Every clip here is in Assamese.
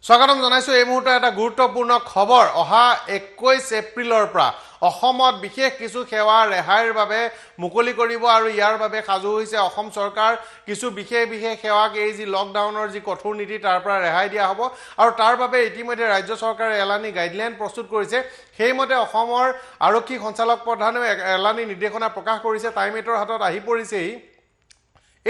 স্বাগতম জানাইছো এই মুহূৰ্তে এটা গুৰুত্বপূৰ্ণ খবৰ অহা 21 এপ্ৰিলৰ পৰা অসমত বিশেষ কিছু সেৱা ৰেহাইৰ বাবে মুকলি কৰিব আৰু ইয়াৰ বাবে সাজু হৈছে অসম চৰকাৰ কিছু বিশেষ সেৱাক এই যি লকডাউনৰ যি কঠোৰ নীতি তাৰ পৰা ৰেহাই দিয়া হ'ব আৰু তাৰ বাবে ইতিমধ্যে ৰাজ্য চৰকাৰে এলানি গাইডলাইন প্ৰস্তুত কৰিছে সেইমতে অসমৰ আৰক্ষী সঞ্চালক প্ৰধানেও এলানি নিৰ্দেশনা প্ৰকাশ কৰিছে টাইমেটৰ হাতত আহি পৰিছেহি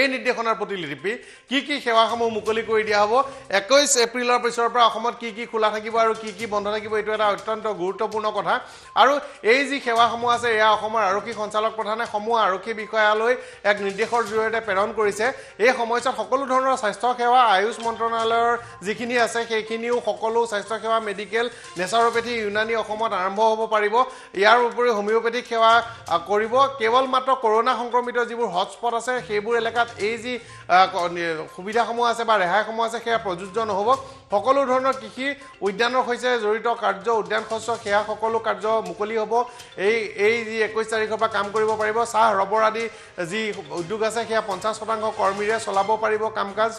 এই নিৰ্দেশনাৰ প্ৰতিলিপি কি সেৱাসমূহ মুকলি কৰি দিয়া হ'ব 21 এপ্ৰিলৰ পিছৰ পৰা অসমত কি খোলা থাকিব আৰু কি বন্ধ থাকিব এইটো এটা অত্যন্ত গুৰুত্বপূৰ্ণ কথা আৰু এই যি সেৱাসমূহ আছে এয়া অসমৰ আৰক্ষী সঞ্চালক প্ৰধানে সমূহ আৰক্ষী বিষয়ালৈ এক নিৰ্দেশৰ জৰিয়তে প্ৰেৰণ কৰিছে এই সময়ছোৱাত সকলো ধৰণৰ স্বাস্থ্য সেৱা আয়ুষ মন্ত্ৰণালয়ৰ যিখিনি আছে সেইখিনিও সকলো স্বাস্থ্য সেৱা মেডিকেল নেচাৰোপেথি ইউনানী অসমত আৰম্ভ হ'ব পাৰিব ইয়াৰ উপৰি হোমিওপেথিক সেৱা কৰিব কেৱল মাত্ৰ কৰোনা সংক্ৰমিত যিবোৰ হটস্পট আছে সেইবোৰ এলেকাত এই যি সুবিধাসমূহ আছে বা ৰেহাইসমূহ আছে সেয়া প্ৰযোজ্য নহ'ব সকলো ধৰণৰ কৃষি উদ্যানৰ সৈতে জড়িত কাৰ্য উদ্যান শস্য সেয়া সকলো কাৰ্য মুকলি হ'ব এই যি 21 তাৰিখৰ পৰা কাম কৰিব পাৰিব চাহ ৰবৰ আদি যি উদ্যোগ আছে সেয়া 50% কৰ্মীৰে চলাব পাৰিব কাম কাজ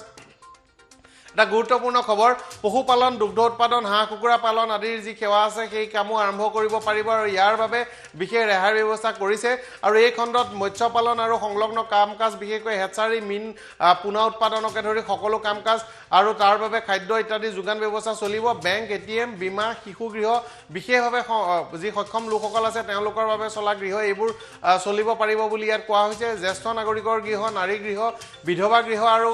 এটা গুৰুত্বপূৰ্ণ খবৰ পশুপালন দুগ্ধ উৎপাদন হাঁহ কুকুৰা পালন আদিৰ যি সেৱা আছে সেই কামো আৰম্ভ কৰিব পাৰিব আৰু ইয়াৰ বাবে বিশেষ ৰেহাইৰ ব্যৱস্থা কৰিছে আৰু এই খণ্ডত মৎস্য পালন আৰু সংলগ্ন কাম কাজ বিশেষকৈ হেচাৰী মীন পুনৰ উৎপাদনকে ধৰি সকলো কাম কাজ আৰু তাৰ বাবে খাদ্য ইত্যাদি যোগান ব্যৱস্থা চলিব বেংক এটিএম বীমা শিশু গৃহ বিশেষভাৱে যি সক্ষম লোকসকল আছে তেওঁলোকৰ বাবে চলা গৃহ এইবোৰ চলিব পাৰিব বুলি ইয়াত কোৱা হৈছে জ্যেষ্ঠ নাগৰিকৰ গৃহ নাৰী গৃহ বিধৱা গৃহ আৰু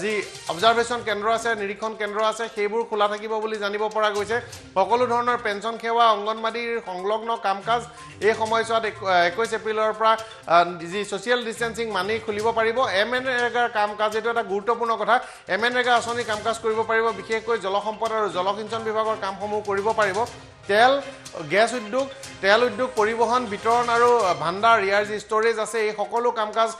যি অবজাৰভেশ্যন কেন্দ্ৰ আছে নিৰীক্ষণ কেন্দ্ৰ আছে সেইবোৰ খোলা থাকিব বুলি জানিব পৰা গৈছে সকলো ধৰণৰ পেঞ্চন সেৱা অংগনবাদীৰ সংলগ্ন কাম কাজ এই সময়ছোৱাত 21 এপ্ৰিলৰ পৰা যি ছ'চিয়েল ডিষ্টেন্সিং মানি খুলিব পাৰিব MNREGAৰ কাম কাজ এইটো এটা গুৰুত্বপূৰ্ণ কথা MNREGA আঁচনি কাম কাজ কৰিব পাৰিব বিশেষকৈ জলসম্পদ আৰু জলসিঞ্চন বিভাগৰ কামসমূহ কৰিব পাৰিব তেল উদ্যোগ পৰিবহণ বিতৰণ আৰু ভাণ্ডাৰ ইয়াৰ যি ষ্ট'ৰেজ আছে এই সকলো কাম কাজ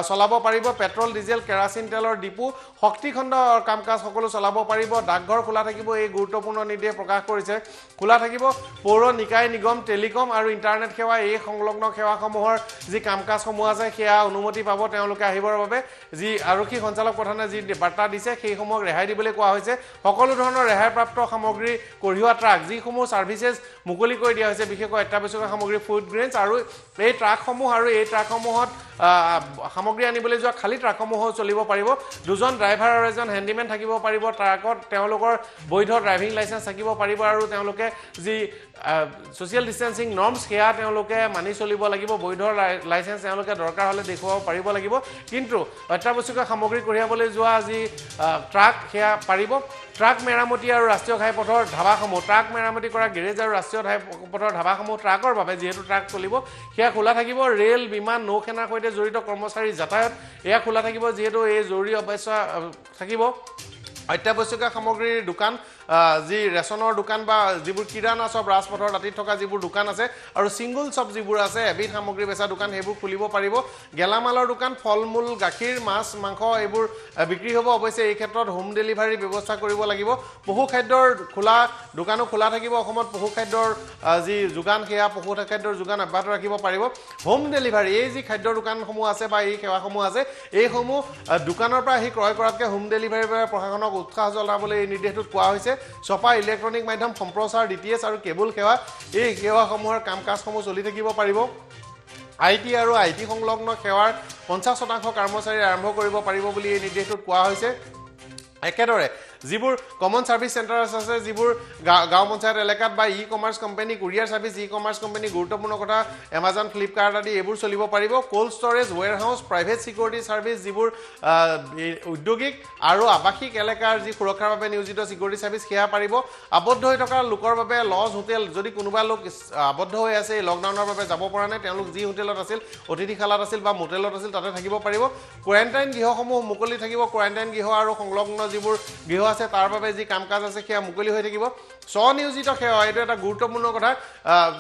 চলাব পাৰিব পেট্ৰল ডিজেল কেৰাচিন তেলৰ ডিপু শক্তি খণ্ডৰ কাম কাজ সকলো চলাব পাৰিব ডাকঘৰ খোলা থাকিব এই গুৰুত্বপূৰ্ণ নিৰ্দেশ প্ৰকাশ কৰিছে খোলা থাকিব পৌৰ নিকায় নিগম টেলিকম আৰু ইণ্টাৰনেট সেৱা এই সংলগ্ন সেৱাসমূহৰ যি কাম কাজসমূহ আছে সেয়া অনুমতি পাব তেওঁলোকে আহিবৰ বাবে যি আৰক্ষী সঞ্চালক প্ৰধানে যি বাৰ্তা দিছে সেইসমূহক ৰেহাই দিবলৈ কোৱা হৈছে সকলো ধৰণৰ ৰেহাইপ্ৰাপ্ত সামগ্ৰী কঢ়িওৱা ট্ৰাক যিসমূহ ছাৰ্ভিচেছ মুকলি কৰি দিয়া হৈছে বিশেষকৈ অত্যাৱশ্যকীয় সামগ্ৰী ফুড গ্ৰেইনছ আৰু এই ট্ৰাকসমূহত সামগ্ৰী আনিবলৈ যোৱা খালী ট্ৰাকসমূহো চলিব পাৰিব দুজন ড্ৰাইভাৰ আৰু এজন হেণ্ডিমেন থাকিব পাৰিব ট্ৰাকত তেওঁলোকৰ বৈধ ড্ৰাইভিং লাইচেন্স থাকিব পাৰিব আৰু তেওঁলোকে যি ছ'চিয়েল ডিষ্টেন্সিং নৰ্মছ সেয়া তেওঁলোকে মানি চলিব লাগিব বৈধ লাইচেন্স তেওঁলোকে দৰকাৰ হ'লে দেখুৱাব পাৰিব লাগিব কিন্তু অত্যাৱশ্যকীয় সামগ্ৰী কঢ়িয়াবলৈ যোৱা যি ট্ৰাক সেয়া পাৰিব ট্ৰাক মেৰামতি আৰু ৰাষ্ট্ৰীয় ঘাইপথৰ ধাবাসমূহ ট্ৰাক মেৰামতি কৰা গেৰেজ আৰু ৰাষ্ট্ৰীয় ঘাইপথৰ ধাবাসমূহ ট্ৰাকৰ বাবে যিহেতু ট্ৰাক চলিব সেয়া খোলা থাকিব ৰেল বিমান নৌসেনাৰ সৈতে জড়িত কৰ্মচাৰী যাতায়াত এয়া খোলা থাকিব যিহেতু এই জৰুৰী অৱস্থা থাকিব অত্যাৱশ্যকীয় সামগ্ৰীৰ দোকান যি ৰেচনৰ দোকান বা যিবোৰ কিৰাণা চব ৰাজপথৰ দাঁতিত থকা যিবোৰ দোকান আছে আৰু ছিংগুল চব যিবোৰ আছে এবিধ সামগ্ৰী বেচা দোকান সেইবোৰ খুলিব পাৰিব গেলামালৰ দোকান ফল মূল গাখীৰ মাছ মাংস এইবোৰ বিক্ৰী হ'ব অৱশ্যে এই ক্ষেত্ৰত হোম ডেলিভাৰী ব্যৱস্থা কৰিব লাগিব পশু খাদ্যৰ দোকানো খোলা থাকিব অসমত পশু খাদ্যৰ যি যোগান সেয়া পশু খাদ্যৰ যোগান অব্যাহত ৰাখিব পাৰিব হোম ডেলিভাৰী এই যি খাদ্যৰ দোকানসমূহ আছে বা এই সেৱাসমূহ আছে এইসমূহ দোকানৰ পৰা আহি ক্ৰয় কৰাতকৈ হোম ডেলিভাৰীৰ বাবে প্ৰশাসনক উৎসাহ জনাবলৈ এই নিৰ্দেশটোত কোৱা হৈছে ছপা ইলেক্ট্ৰনিক মাধ্যম সম্প্ৰচাৰ DTH আৰু কেবুল সেৱা এই সেৱাসমূহৰ কাম কাজসমূহ চলি থাকিব পাৰিব IT আৰু IT সংলগ্ন সেৱাৰ 50% কৰ্মচাৰী আৰম্ভ কৰিব পাৰিব বুলি এই নিৰ্দেশটোত কোৱা হৈছে একেদৰে যিবোৰ কমন ছাৰ্ভিচ চেণ্টাৰ আছে যিবোৰ গাঁও পঞ্চায়ত এলেকাত বা commerce company courier service commerce company গুৰুত্বপূৰ্ণ কথা এমাজন ফ্লিপকাৰ্ট আদি এইবোৰ চলিব পাৰিব cold storage warehouse private security service যিবোৰ উদ্যোগিক আৰু আৱাসিক এলেকাৰ যি সুৰক্ষাৰ বাবে নিয়োজিত ছিকিউৰিটি ছাৰ্ভিচ সেয়া পাৰিব আবদ্ধ হৈ থকা লোকৰ বাবে লজ হোটেল যদি কোনোবা লোক আবদ্ধ হৈ আছে এই লকডাউনৰ বাবে যাব পৰা নাই তেওঁলোক যি হোটেলত আছিল অতিথিশালাত আছিল বা মোটেলত আছিল তাতে থাকিব পাৰিব কোৱাৰেণ্টাইন গৃহসমূহ মুকলি থাকিব কোৱাৰেণ্টাইন গৃহ আৰু সংলগ্ন যিবোৰ গৃহ আছে তাৰ বাবে যি কাম কাজ আছে সেয়া মুকলি হৈ থাকিব স্বনিয়োজিত সেৱা এইটো এটা গুৰুত্বপূৰ্ণ কথা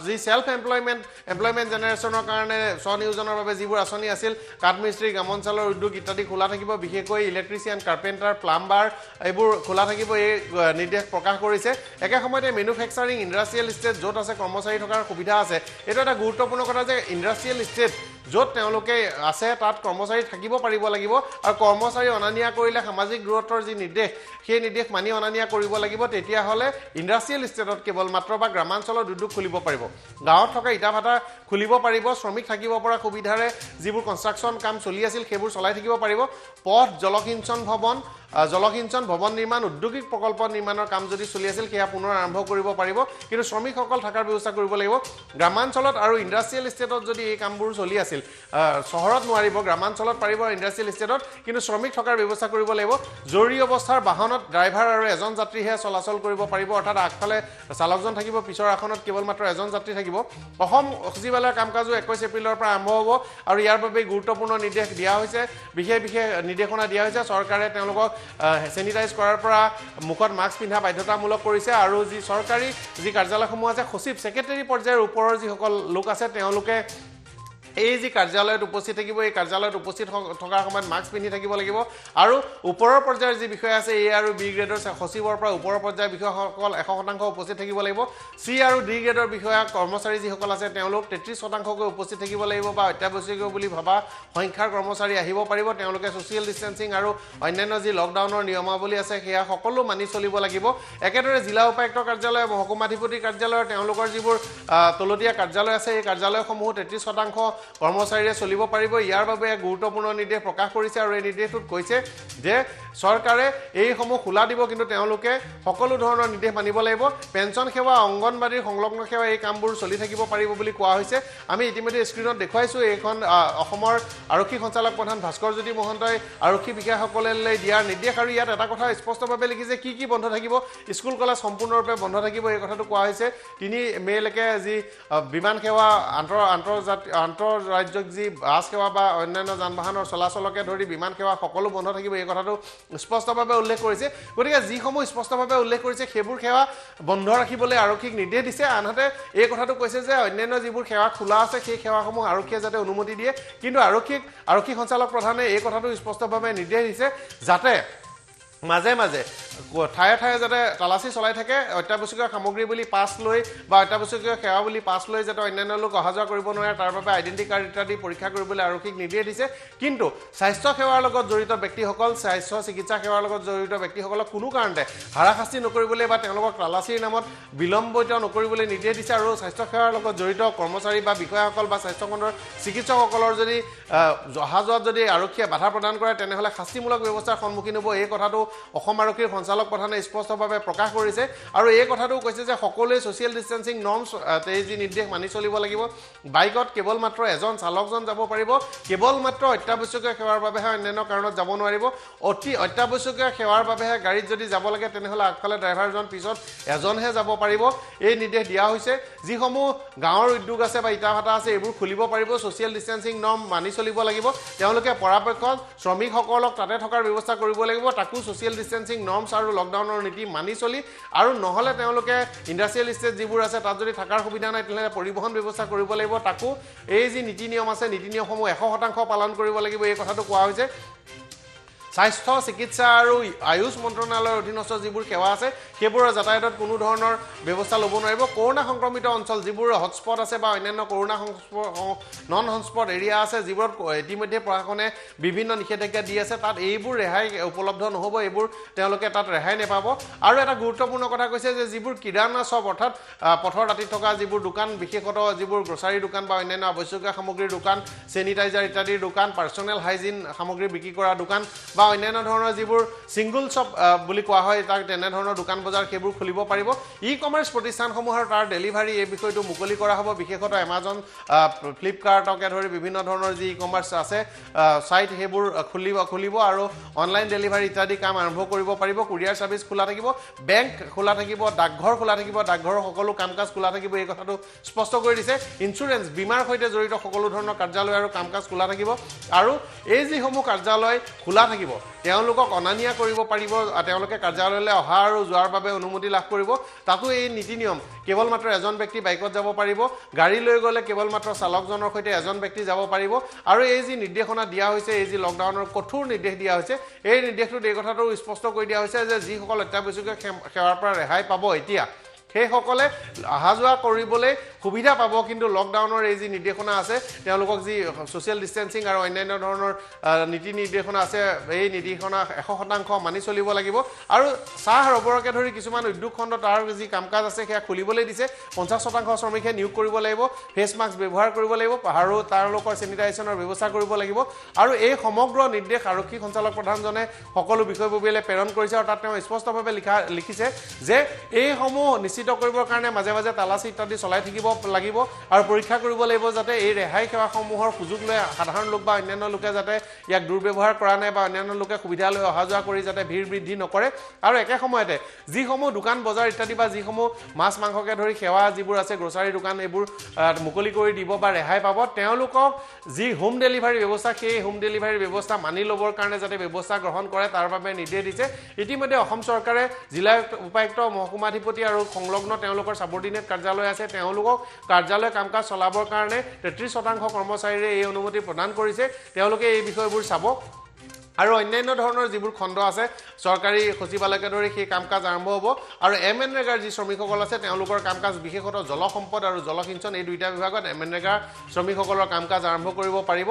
যি সেল্ফ এমপ্লয়মেণ্ট জেনেৰেশ্যনৰ কাৰণে স্বনিয়োজনৰ বাবে যিবোৰ আঁচনি আছিল কাঠমিস্ত্ৰী গ্ৰামাঞ্চলৰ উদ্যোগ ইত্যাদি খোলা থাকিব বিশেষকৈ ইলেক্ট্ৰিচিয়ান কাৰ্পেণ্টাৰ প্লাম্বাৰ এইবোৰ খোলা থাকিব এই নিৰ্দেশ প্ৰকাশ কৰিছে একে সময়তে মেনুফেকচাৰিং ইণ্ডাষ্ট্ৰিয়েল ষ্টেট য'ত আছে কৰ্মচাৰী থকাৰ সুবিধা আছে এইটো এটা গুৰুত্বপূৰ্ণ কথা যে ইণ্ডাষ্ট্ৰিয়েল ষ্টেট য'ত তেওঁলোকে আছে তাত কৰ্মচাৰী থাকিব পাৰিব লাগিব আৰু কৰ্মচাৰী অনা নিয়া কৰিলে সামাজিক দূৰত্বৰ যি নিৰ্দেশ সেই নিৰ্দেশ মানি অনা নিয়া কৰিব লাগিব তেতিয়াহ'লে ইণ্ডাষ্ট্ৰিয়েল ষ্টেটত কেৱল মাত্ৰ বা গ্ৰামাঞ্চলত উদ্যোগ খুলিব পাৰিব গাঁৱত থকা ইটা ভাটা খুলিব পাৰিব শ্ৰমিক থাকিব পৰা সুবিধাৰে যিবোৰ কনষ্ট্ৰাকশ্যন কাম চলি আছিল সেইবোৰ চলাই থাকিব পাৰিব পথ জলসিঞ্চন ভৱন নিৰ্মাণ উদ্যোগিক প্ৰকল্প নিৰ্মাণৰ কাম যদি চলি আছিল সেয়া পুনৰ আৰম্ভ কৰিব পাৰিব কিন্তু শ্ৰমিকসকল থকাৰ ব্যৱস্থা কৰিব লাগিব গ্ৰামাঞ্চলত আৰু ইণ্ডাষ্ট্ৰিয়েল ষ্টেটত যদি এই কামবোৰ চলি আছিল চহৰত নোৱাৰিব গ্ৰামাঞ্চলত পাৰিব ইণ্ডাষ্ট্ৰিয়েল ষ্টেটত কিন্তু শ্ৰমিক থকাৰ ব্যৱস্থা কৰিব লাগিব জৰুৰী অৱস্থাৰ বাহনত ড্ৰাইভাৰ আৰু এজন যাত্ৰীহে চলাচল কৰিব পাৰিব অৰ্থাৎ আগফালে চালকজন থাকিব পিছৰ আসনত কেৱল মাত্ৰ এজন যাত্ৰী থাকিব অসম সচিবালয়ৰ কাম কাজো 21 এপ্ৰিলৰ পৰা আৰম্ভ হ'ব আৰু ইয়াৰ বাবে গুৰুত্বপূৰ্ণ নিৰ্দেশ দিয়া হৈছে বিশেষ নিৰ্দেশনা দিয়া হৈছে চৰকাৰে তেওঁলোকক সেনিটাইজ কৰাৰ পৰা মুখত মাস্ক পিন্ধা বাধ্যতামূলক কৰিছে আৰু যি চৰকাৰী যি কাৰ্যালয়সমূহ আছে সচিব সেক্ৰেটাৰী পৰ্যায়ৰ ওপৰৰ যিসকল লোক আছে তেওঁলোকে এই যি কাৰ্যালয়ত উপস্থিত থাকিব এই কাৰ্যালয়ত উপস্থিত থকাৰ সময়ত মাস্ক পিন্ধি থাকিব লাগিব আৰু ওপৰৰ পৰ্যায়ৰ যি বিষয় আছে এ আৰু বি গ্ৰেডৰ সচিবৰ পৰা ওপৰৰ পৰ্যায়ৰ বিষয়াসকল 100% উপস্থিত থাকিব লাগিব চি আৰু ডি গ্ৰেডৰ বিষয়া কৰ্মচাৰী যিসকল আছে তেওঁলোক 33%কৈ উপস্থিত থাকিব লাগিব বা অত্যাৱশ্যকীয় বুলি ভাবা সংখ্যাৰ কৰ্মচাৰী আহিব পাৰিব তেওঁলোকে ছ'চিয়েল ডিষ্টেন্সিং আৰু অন্যান্য যি লকডাউনৰ নিয়মাৱলী আছে সেয়া সকলো মানি চলিব লাগিব একেদৰে জিলা উপায়ুক্ত কাৰ্যালয় মহকুমাধিপতি কাৰ্যালয়ৰ তেওঁলোকৰ যিবোৰ তলতীয়া কাৰ্যালয় আছে এই কাৰ্যালয়সমূহ 33% কৰ্মচাৰীৰে চলিব পাৰিব ইয়াৰ বাবে গুৰুত্বপূৰ্ণ নিৰ্দেশ প্ৰকাশ কৰিছে আৰু এই নিৰ্দেশটোত কৈছে যে চৰকাৰে এইসমূহ খোলা দিব কিন্তু তেওঁলোকে সকলো ধৰণৰ নিৰ্দেশ মানিব লাগিব পেঞ্চন সেৱা অংগনবাড়ীৰ সংলগ্ন সেৱা এই কামবোৰ চলি থাকিব পাৰিব বুলি কোৱা হৈছে আমি ইতিমধ্যে স্ক্ৰীনত দেখুৱাইছোঁ এইখন অসমৰ আৰক্ষী সঞ্চালক প্ৰধান ভাস্কৰজ্যোতি মহন্তই আৰক্ষী বিষয়াসকললৈ দিয়াৰ নিৰ্দেশ আৰু ইয়াত এটা কথা স্পষ্টভাৱে লিখিছে কি বন্ধ থাকিব স্কুল কলেজ সম্পূৰ্ণৰূপে বন্ধ থাকিব এই কথাটো কোৱা হৈছে 3 মে'লৈকে যি বিমান সেৱা আন্তঃৰাজ্যিক যি বাছ সেৱা বা অন্যান্য যান বাহনৰ চলাচলকে ধৰি বিমান সেৱা সকলো বন্ধ থাকিব এই কথাটো স্পষ্টভাৱে উল্লেখ কৰিছে গতিকে যিসমূহ স্পষ্টভাৱে উল্লেখ কৰিছে সেইবোৰ সেৱা বন্ধ ৰাখিবলৈ আৰক্ষীক নিৰ্দেশ দিছে আনহাতে এই কথাটো কৈছে যে অন্যান্য যিবোৰ সেৱা খোলা আছে সেই সেৱাসমূহ আৰক্ষীয়ে যাতে অনুমতি দিয়ে কিন্তু আৰক্ষী সঞ্চালক প্ৰধানে এই কথাটো স্পষ্টভাৱে নিৰ্দেশ দিছে যাতে মাজে ঠায়ে যাতে তালাচী চলাই থাকে অত্যাৱশ্যকীয় সামগ্ৰী বুলি পাছ লৈ বা অত্যাৱশ্যকীয় সেৱা বুলি পাছ লৈ যাতে অন্যান্য লোক অহা যোৱা কৰিব নোৱাৰে তাৰ বাবে আইডেণ্টি কাৰ্ড ইত্যাদি পৰীক্ষা কৰিবলৈ আৰক্ষীক নিৰ্দেশ দিছে কিন্তু স্বাস্থ্য সেৱাৰ লগত জড়িত ব্যক্তিসকল স্বাস্থ্য চিকিৎসা সেৱাৰ লগত জড়িত ব্যক্তিসকলক কোনো কাৰণতে হাৰাশাস্তি নকৰিবলৈ বা তেওঁলোকক তালাচীৰ নামত বিলম্বিত নকৰিবলৈ নিৰ্দেশ দিছে আৰু স্বাস্থ্য সেৱাৰ লগত জড়িত কৰ্মচাৰী বা বিষয়াসকল বা স্বাস্থ্যখণ্ডৰ চিকিৎসকসকলৰ যদি অহা যোৱাত যদি আৰক্ষীয়ে বাধা প্ৰদান কৰে তেনেহ'লে শাস্তিমূলক ব্যৱস্থাৰ সন্মুখীন হ'ব এই কথাটো অসম আৰক্ষীৰ সঞ্চালক প্ৰধানে স্পষ্টভাৱে প্ৰকাশ কৰিছে আৰু এই কথাটো কৈছে যে সকলোৱে ছ'চিয়েল ডিষ্টেন্সিং নৰ্মছ যি নিৰ্দেশ মানি চলিব লাগিব বাইকত কেৱল মাত্ৰ এজন চালকজন যাব পাৰিব কেৱল মাত্ৰ অত্যাৱশ্যকীয় সেৱাৰ বাবেহে অন্যান্য কাৰণত যাব নোৱাৰিব অতি অত্যাৱশ্যকীয় সেৱাৰ বাবেহে গাড়ীত যদি যাব লাগে তেনেহ'লে আগফালে ড্ৰাইভাৰজন পিছত এজনহে যাব পাৰিব এই নিৰ্দেশ দিয়া হৈছে যিসমূহ গাঁৱৰ উদ্যোগ আছে বা ইটা ভাটা আছে এইবোৰ খুলিব পাৰিব ছ'চিয়েল ডিষ্টেন্সিং নৰ্ম মানি চলিব লাগিব তেওঁলোকে পৰাপক্ষত শ্ৰমিকসকলক তাতে থকাৰ ব্যৱস্থা কৰিব লাগিব তাকো ছ'চিয়েল ডিষ্টেন্সিং নৰ্মছ আৰু লকডাউনৰ নীতি মানি চলি আৰু নহ'লে তেওঁলোকে ইণ্ডাষ্ট্ৰিয়েল ষ্টেট যিবোৰ আছে তাত যদি থকাৰ সুবিধা নাই তেনেহ'লে পৰিবহণ ব্যৱস্থা কৰিব লাগিব তাকো এই যি নীতি নিয়ম আছে নীতি নিয়মসমূহ 100% পালন কৰিব লাগিব এই কথাটো কোৱা হৈছে স্বাস্থ্য চিকিৎসা আৰু আয়ুষ মন্ত্ৰণালয়ৰ অধীনস্থ যিবোৰ সেৱা আছে সেইবোৰৰ যাতায়াতত কোনো ধৰণৰ ব্যৱস্থা ল'ব নোৱাৰিব কৰোনা সংক্ৰমিত অঞ্চল যিবোৰ হটস্পট আছে বা অন্যান্য কৰোনা নন হটস্পট এৰিয়া আছে যিবোৰত ইতিমধ্যে প্ৰশাসনে বিভিন্ন নিষেধাজ্ঞা দি আছে তাত এইবোৰ ৰেহাই উপলব্ধ নহ'ব এইবোৰ তেওঁলোকে তাত ৰেহাই নাপাব আৰু এটা গুৰুত্বপূৰ্ণ কথা কৈছে যে যিবোৰ কিৰাণা শ্বপ অৰ্থাৎ পথৰ দাঁতিত থকা যিবোৰ দোকান বিশেষত যিবোৰ গ্ৰছাৰী দোকান বা অন্যান্য আৱশ্যকীয় সামগ্ৰীৰ দোকান চেনিটাইজাৰ ইত্যাদিৰ দোকান পাৰ্চনেল হাইজিন সামগ্ৰী বিক্ৰী কৰা দোকান বা অন্যান্য ধৰণৰ যিবোৰ ছিংগুল শ্বপ বুলি কোৱা হয় তাক তেনেধৰণৰ দোকান বজাৰ সেইবোৰ খুলিব পাৰিব ই কমাৰ্চ প্ৰতিষ্ঠানসমূহ আৰু তাৰ ডেলিভাৰী এই বিষয়টো মুকলি কৰা হ'ব বিশেষত এমাজন ফ্লিপকাৰ্টকে ধৰি বিভিন্ন ধৰণৰ যি ই কমাৰ্চ আছে ছাইট সেইবোৰ খুলিব আৰু অনলাইন ডেলিভাৰী ইত্যাদি কাম আৰম্ভ কৰিব পাৰিব কুৰিয়াৰ ছাৰ্ভিচ খোলা থাকিব বেংক খোলা থাকিব ডাকঘৰ খোলা থাকিব ডাকঘৰৰ সকলো কাম কাজ খোলা থাকিব এই কথাটো স্পষ্ট কৰি দিছে ইঞ্চুৰেঞ্চ বীমাৰ সৈতে জড়িত সকলো ধৰণৰ কাৰ্যালয় আৰু কাম কাজ খোলা থাকিব আৰু এই যিসমূহ কাৰ্যালয় খোলা থাকিব তেওঁলোকক অনা নিয়া কৰিব পাৰিব তেওঁলোকে কাৰ্যালয়লৈ অহা আৰু যোৱাৰ বাবে অনুমতি লাভ কৰিব তাতো এই নীতি নিয়ম কেৱল মাত্ৰ এজন ব্যক্তি বাইকত যাব পাৰিব গাড়ী লৈ গ'লে কেৱল মাত্ৰ চালকজনৰ সৈতে এজন ব্যক্তি যাব পাৰিব আৰু এই যি নিৰ্দেশনা দিয়া হৈছে এই যি লকডাউনৰ কঠোৰ নিৰ্দেশ দিয়া হৈছে এই নিৰ্দেশটোত এই কথাটো স্পষ্ট কৰি দিয়া হৈছে যে যিসকল অত্যাৱশ্যকীয় সেৱাৰ পৰা ৰেহাই পাব এতিয়া সেইসকলে অহা যোৱা কৰিবলৈ সুবিধা পাব কিন্তু লকডাউনৰ এই যি নিৰ্দেশনা আছে তেওঁলোকক যি সোশ্যাল ডিস্টেন্সিং আৰু অন্যান্য ধৰণৰ নীতি নিৰ্দেশনা আছে এই নিৰ্দেশনা 100% মানি চলিব লাগিব আৰু চাহ ৰবৰকে ধৰি কিছুমান উদ্যোগ খণ্ড তাৰ যি কাম-কাজ আছে সেয়া খুলিবলৈ দিছে 50% শ্ৰমিকে নিয়োগ কৰিব লাগিব ফেস মাস্ক ব্যৱহাৰ কৰিব লাগিব আৰু তাৰ লোকৰ স্যানিটাইজেশনৰ ব্যৱস্থা কৰিব লাগিব আৰু এই সমগ্ৰ নিৰ্দেশ আৰক্ষী সঞ্চালক প্ৰধানজনে সকলো বিষয়ববীয়ালে প্ৰেৰণ কৰিছে আৰু তাত তেওঁ স্পষ্টভাৱে লিখিছে যে এই সমূহ নিশ্চিত কৰিবৰ কাৰণে মাজে মাজে তালাচী ইত্যাদি চলাই থাকিব লাগিব আৰু পৰীক্ষা কৰিব লাগিব যাতে এই ৰেহাই সেৱাসমূহৰ সুযোগ লৈ সাধাৰণ লোক বা অন্যান্য লোকে যাতে ইয়াক দুৰ্ব্যৱহাৰ কৰা নাই বা অন্যান্য লোকে সুবিধা লৈ অহা যোৱা কৰি যাতে ভিৰ বৃদ্ধি নকৰে আৰু একে সময়তে যিসমূহ দোকান বজাৰ ইত্যাদি বা যিসমূহ মাছ মাংসকে ধৰি সেৱা যিবোৰ আছে গ্ৰছাৰী দোকান এইবোৰ মুকলি কৰি দিব বা ৰেহাই পাব তেওঁলোকক যি হোম ডেলিভাৰী ব্যৱস্থা সেই হোম ডেলিভাৰী ব্যৱস্থা মানি ল'বৰ কাৰণে যাতে ব্যৱস্থা গ্ৰহণ কৰে তাৰ বাবে নিৰ্দেশ দিছে ইতিমধ্যে অসম চৰকাৰে জিলা উপায়ুক্ত মহকুমাধিপতি আৰু সংলগ্ন তেওঁলোকৰ সাবঅৰ্ডিনেট কাৰ্যালয় আছে তেওঁলোকক কাৰ্যালয় কাম-কাজ চলাবৰ কাৰণে 33% কৰ্মচাৰীৰে এই অনুমতি প্ৰদান কৰিছে তেওঁলোকে এই বিষয়বোৰ চাব আৰু অন্যান্য ধৰণৰ যিবোৰ খণ্ড আছে চৰকাৰী সচিবালয়কে ধৰি সেই কাম-কাজ আৰম্ভ হ'ব আৰু এমএনৰেগাৰ যি শ্ৰমিকসকল আছে তেওঁলোকৰ কাম-কাজ বিশেষতঃ জল সম্পদ আৰু জলসিঞ্চন এই দুইটা বিভাগত এমএনৰেগাৰ শ্ৰমিকসকলৰ কাম-কাজ আৰম্ভ কৰিব পাৰিব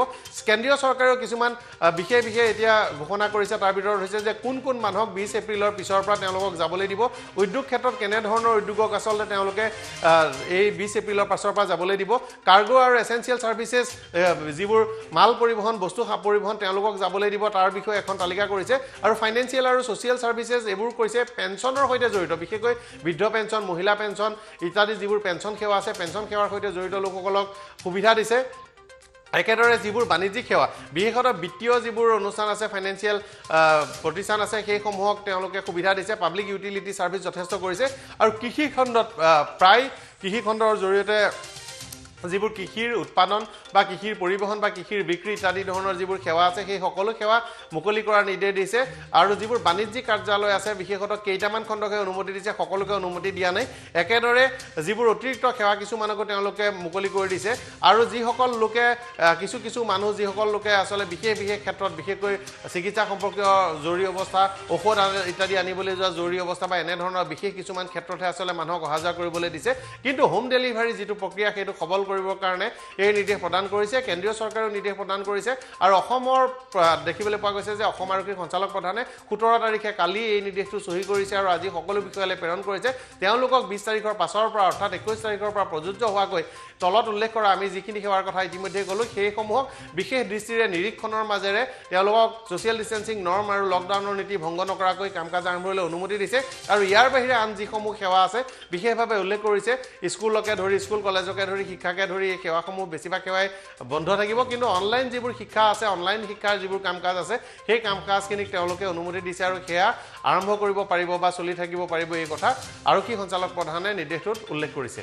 কেন্দ্ৰীয় চৰকাৰেও কিছুমান বিশেষ এতিয়া ঘোষণা কৰিছে তাৰ ভিতৰত হৈছে যে কোন মানুহক 20 এপ্ৰিলৰ পিছৰ পৰা তেওঁলোকক যাবলৈ দিব উদ্যোগ ক্ষেত্ৰত কেনে ধৰণৰ উদ্যোগক আচলতে তেওঁলোকে এই 20 এপ্ৰিলৰ পাছৰ পৰা যাবলৈ দিব কাৰ্গো আৰু এসেনশিয়াল সাৰ্ভিসেছ যিবোৰ মাল পৰিবহন বস্তু পৰিবহন তেওঁলোকক যাবলৈ দিব তাৰ বিষয়ে এখন তালিকা কৰিছে আৰু ফাইনান্সিয়েল আৰু সোশ্যাল সাৰ্ভিসেছ এবোৰ কৈছে পেনশনৰ সৈতে জড়িত বিশেষকৈ বৃদ্ধ পেনশন মহিলা পেনশন ইত্যাদি যিবোৰ পেনশন সেৱা আছে পেনশন সেৱাৰ সৈতে জড়িত লোকসকলক সুবিধা দিছে একেদৰে যিবোৰ বাণিজ্যিক সেৱা বিশেষতঃ বিত্তীয় যিবোৰ অনুষ্ঠান আছে ফাইনান্সিয়েল প্ৰতিষ্ঠান আছে সেই সমূহক তেওঁলোকে সুবিধা দিছে পাব্লিক ইউটিলিটি সাৰ্ভিস যথেষ্ট কৰিছে আৰু কৃষি খণ্ডত প্ৰায় কৃষি খণ্ডৰ জৰিয়তে যিবোৰ কৃষিৰ উৎপাদন বা কৃষিৰ পৰিবহন বা কৃষিৰ বিক্ৰী ইত্যাদি ধৰণৰ যিবোৰ সেৱা আছে সেই সকলো সেৱা মুকলি কৰাৰ নিৰ্দেশ দিছে আৰু যিবোৰ বাণিজ্যিক কাৰ্যালয় আছে বিশেষতঃ কেইটামান খণ্ডকে অনুমতি দিছে সকলোকে অনুমতি দিয়া নাই একেদৰে যিবোৰ অতিৰিক্ত সেৱা কিছুমানকো তেওঁলোকে মুকলি কৰি দিছে আৰু যিসকল লোকে কিছু মানুহ যিসকল লোকে আসলে বিশেষ ক্ষেত্ৰত বিশেষকৈ চিকিৎসা সম্পৰ্কীয় জৰুৰী অৱস্থা ঔষধ ইত্যাদি আনিবলৈ যোৱা জৰুৰী অৱস্থা বা এনে ধৰণৰ বিশেষ কিছুমান ক্ষেত্ৰতহে আসলে মানুহক অহা যোৱা কৰিবলৈ দিছে কিন্তু হোম ডেলিভাৰী যিটো প্ৰক্ৰিয়া সেইটো সবল কৰিবৰ কাৰণে এই নিৰ্দেশ প্ৰদান কৰিছে কেন্দ্ৰীয় চৰকাৰেও নিৰ্দেশ প্ৰদান কৰিছে আৰু অসমৰ দেখিবলৈ পোৱা গৈছে যে অসম আৰক্ষী সঞ্চালক প্ৰধানে 17 তাৰিখে কালি এই নিৰ্দেশটো সহি কৰিছে আৰু আজি সকলো বিষয়লৈ প্ৰেৰণ কৰিছে তেওঁলোকক 20 তাৰিখৰ পাছৰ পৰা অৰ্থাৎ 21 তাৰিখৰ পৰা প্ৰযোজ্য হোৱাকৈ তলত উল্লেখ কৰা আমি যিখিনি সেৱাৰ কথা ইতিমধ্যে ক'লো সেই সমূহক বিশেষ দৃষ্টিৰে নিৰীক্ষণৰ মাজেৰে তেওঁলোকক সোশ্যাল ডিস্টেন্সিং নৰ্ম আৰু লকডাউনৰ নীতি ভংগ নকৰাকৈ কাম-কাজ আৰম্ভলৈ অনুমতি দিছে আৰু ইয়াৰ বাহিৰে আন যিসমূহ সেৱা আছে বিশেষভাৱে উল্লেখ কৰিছে স্কুলকে ধৰি স্কুল কলেজকে ধৰি শিক্ষাকে ধৰি এই সেৱাসমূহ বেছিভাগ সেৱাই বন্ধ থাকিব কিন্তু অনলাইন যিবোৰ শিক্ষা আছে অনলাইন শিক্ষাৰ যিবোৰ কাম-কাজ আছে সেই কাম-কাজখিনিক তেওঁলোকে অনুমতি দিছে আৰু সেয়া আৰম্ভ কৰিব পাৰিব বা চলি থাকিব পাৰিব এই কথা আৰক্ষী সঞ্চালক প্ৰধানে নিৰ্দেশটোত উল্লেখ কৰিছে